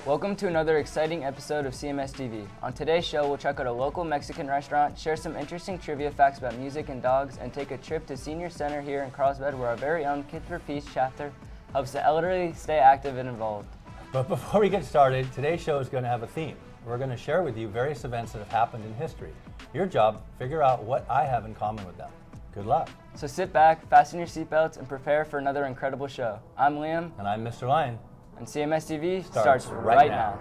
Welcome to another exciting episode of Cmstv. On today's show, we'll check out a local Mexican restaurant, share some interesting trivia facts about music and dogs, and take a trip to Senior Center here in Carlsbad, where our very own Kids for Peace chapter helps the elderly stay active and involved. But before we get started, today's show is going to have a theme. We're going to share with you various events that have happened in history. Your job, figure out what I have in common with them. Good luck. So sit back, fasten your seatbelts, and prepare for another incredible show. I'm Liam. And I'm Mr. Lyon. And Cmstv starts right now.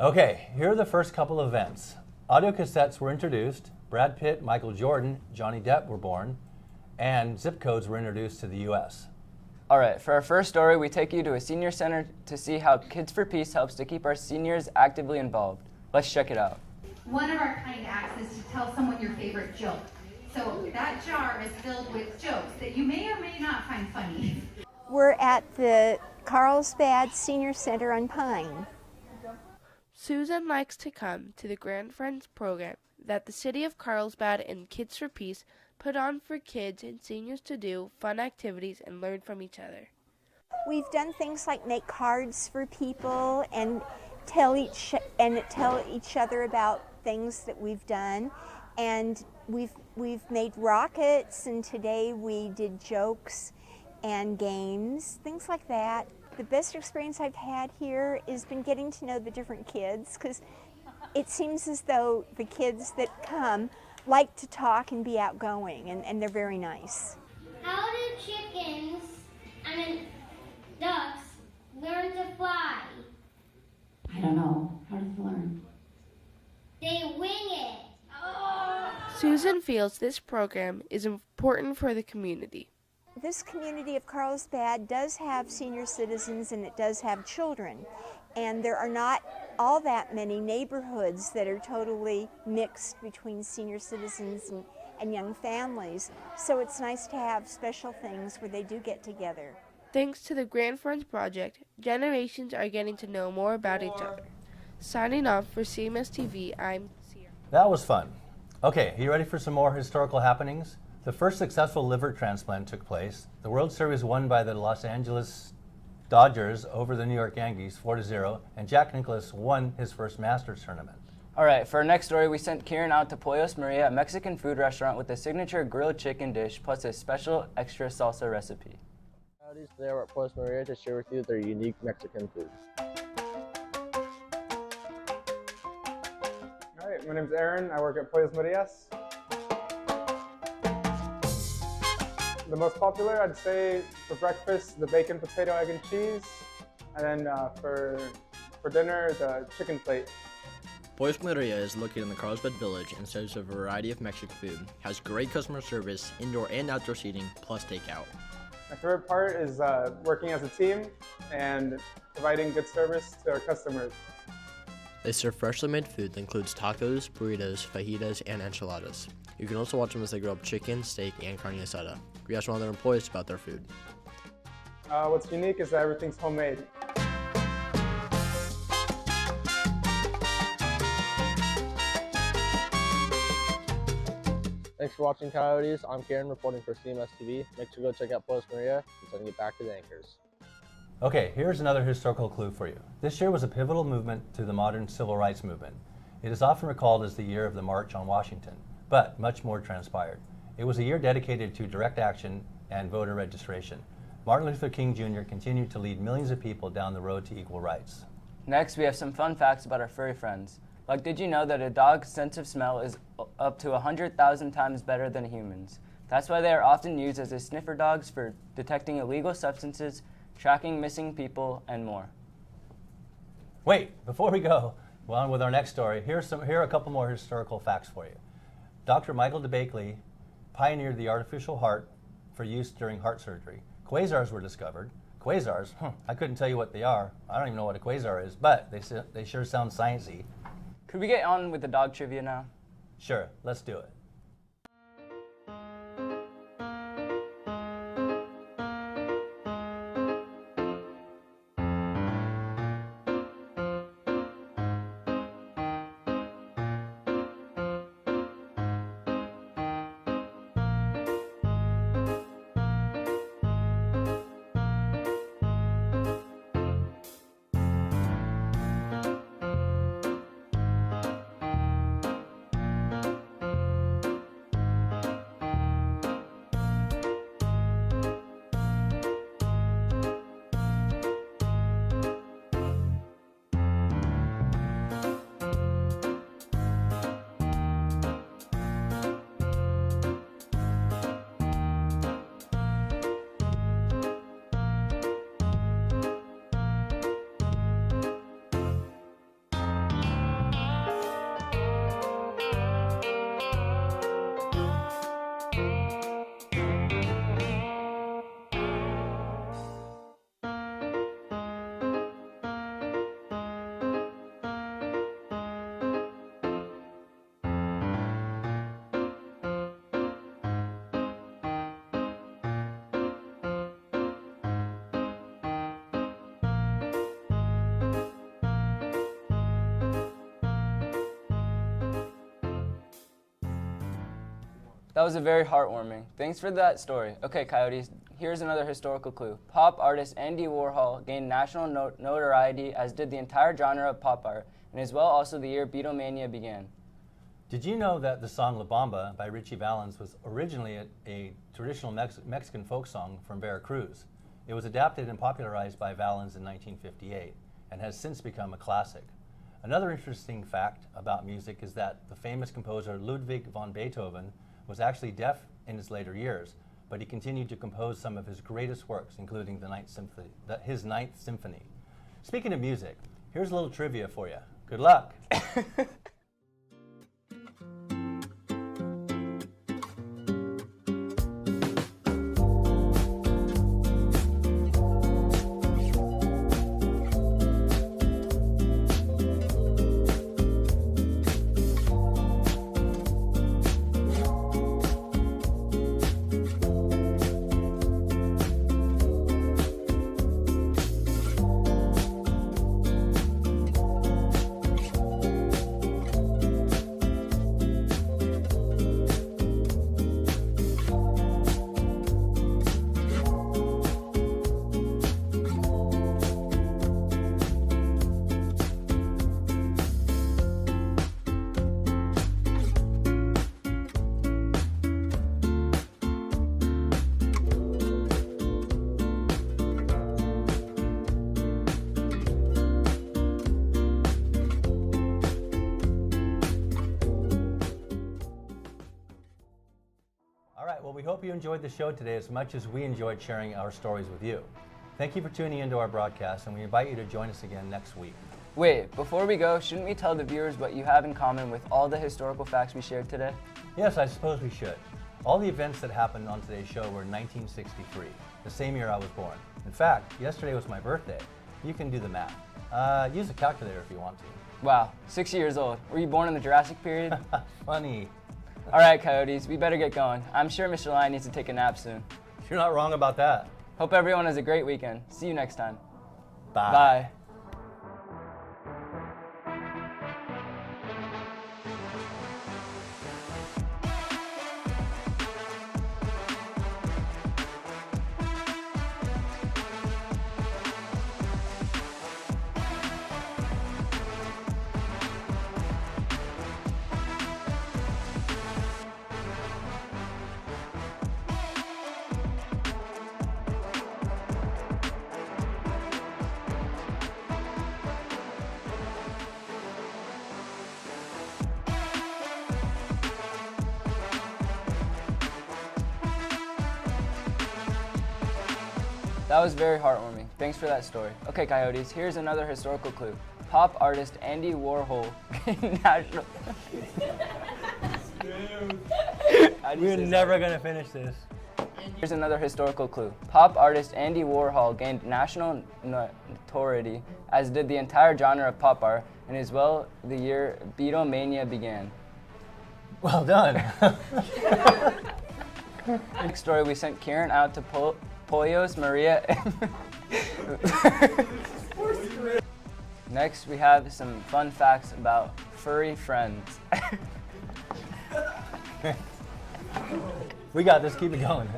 Okay, here are the first couple of events. Audio cassettes were introduced, Brad Pitt, Michael Jordan, Johnny Depp were born, and zip codes were introduced to the U.S. All right, for our first story, we take you to a senior center to see how Kids for Peace helps to keep our seniors actively involved. Let's check it out. One of our kind acts is to tell someone your favorite joke. So that jar is filled with jokes that you may or may not find funny. We're at the Carlsbad Senior Center on Pine. Susan likes to come to the Grand Friends program that the City of Carlsbad and Kids for Peace put on for kids and seniors to do fun activities and learn from each other. We've done things like make cards for people and tell each other about things that we've done, and we've made rockets, and today we did jokes and games, things like that. The best experience I've had here has been getting to know the different kids, because it seems as though the kids that come like to talk and be outgoing, and they're very nice. How do ducks learn to fly? I don't know. How does it learn? They wing it. Susan feels this program is important for the community. This community of Carlsbad does have senior citizens and it does have children. And there are not all that many neighborhoods that are totally mixed between senior citizens and young families. So it's nice to have special things where they do get together. Thanks to the Grand Friends Project, generations are getting to know more about each other. Signing off for CMSTV, I'm Sierra. That was fun. Okay, are you ready for some more historical happenings? The first successful liver transplant took place. The World Series won by the Los Angeles Dodgers over the New York Yankees 4-0, and Jack Nicklaus won his first Masters tournament. All right, for our next story, we sent Kieran out to Pollos Maria, a Mexican food restaurant with a signature grilled chicken dish plus a special extra salsa recipe. Howdy, today we're at Pollos Maria to share with you their unique Mexican food. All right, my name's Aaron. I work at Pollos Maria's. The most popular, I'd say, for breakfast, the bacon, potato, egg, and cheese. And then for dinner, the chicken plate. Pollos Maria is located in the Carlsbad Village and serves a variety of Mexican food. Has great customer service, indoor and outdoor seating, plus takeout. My favorite part is working as a team and providing good service to our customers. They serve freshly made food that includes tacos, burritos, fajitas, and enchiladas. You can also watch them as they grill up chicken, steak, and carne asada. We asked one of their employees about their food. What's unique is that everything's homemade. Thanks for watching Coyotes. I'm Kieran reporting for CMS TV. Make sure to go check out Pollos Maria and send it back to the anchors. Okay, here's another historical clue for you. This year was a pivotal movement to the modern civil rights movement. It is often recalled as the year of the March on Washington, but much more transpired. It was a year dedicated to direct action and voter registration. Martin Luther King Jr. continued to lead millions of people down the road to equal rights. Next, we have some fun facts about our furry friends. Like, did you know that a dog's sense of smell is up to 100,000 times better than humans? That's why they are often used as sniffer dogs for detecting illegal substances, tracking missing people, and more. Wait, before we go on with our next story, here are a couple more historical facts for you. Dr. Michael DeBakely pioneered the artificial heart for use during heart surgery. Quasars were discovered. Quasars, I couldn't tell you what they are. I don't even know what a quasar is, but they sure sound sciencey. Could we get on with the dog trivia now? Sure, let's do it. That was a very heartwarming. Thanks for that story. Okay, Coyotes, here's another historical clue. Pop artist Andy Warhol gained national notoriety, as did the entire genre of pop art, and as well also the year Beatlemania began. Did you know that the song La Bamba by Richie Valens was originally a traditional Mexican folk song from Veracruz? It was adapted and popularized by Valens in 1958 and has since become a classic. Another interesting fact about music is that the famous composer Ludwig van Beethoven was actually deaf in his later years, but he continued to compose some of his greatest works, including his Ninth Symphony. Speaking of music, here's a little trivia for you. Good luck. Well, we hope you enjoyed the show today as much as we enjoyed sharing our stories with you. Thank you for tuning into our broadcast, and we invite you to join us again next week. Wait, before we go, shouldn't we tell the viewers what you have in common with all the historical facts we shared today? Yes, I suppose we should. All the events that happened on today's show were in 1963, the same year I was born. In fact, yesterday was my birthday. You can do the math. Use a calculator if you want to. Wow, 6 years old. Were you born in the Jurassic period? Funny. All right, Coyotes, we better get going. I'm sure Mr. Lion needs to take a nap soon. You're not wrong about that. Hope everyone has a great weekend. See you next time. Bye. Bye. That was very heartwarming. Thanks for that story. Okay, Coyotes, here's another historical clue. Pop artist Andy Warhol gained national... We're never going to finish this. Here's another historical clue. Pop artist Andy Warhol gained national notoriety, as did the entire genre of pop art, and as well the year Beatlemania began. Well done. Next story, we sent Kieran out to Pollos, Maria. Next, we have some fun facts about furry friends. We got this, keep it going.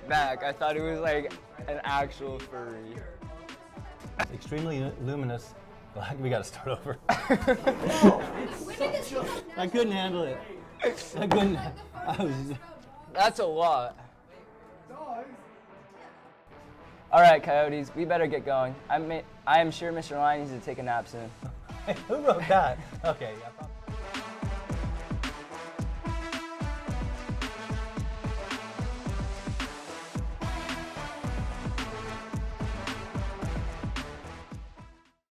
Back, I thought it was like an actual furry. Extremely luminous. We gotta start over. I couldn't handle it. That's a lot. All right, Coyotes, we better get going. I am sure Mr. Lion needs to take a nap soon. Who wrote that? Okay, yeah.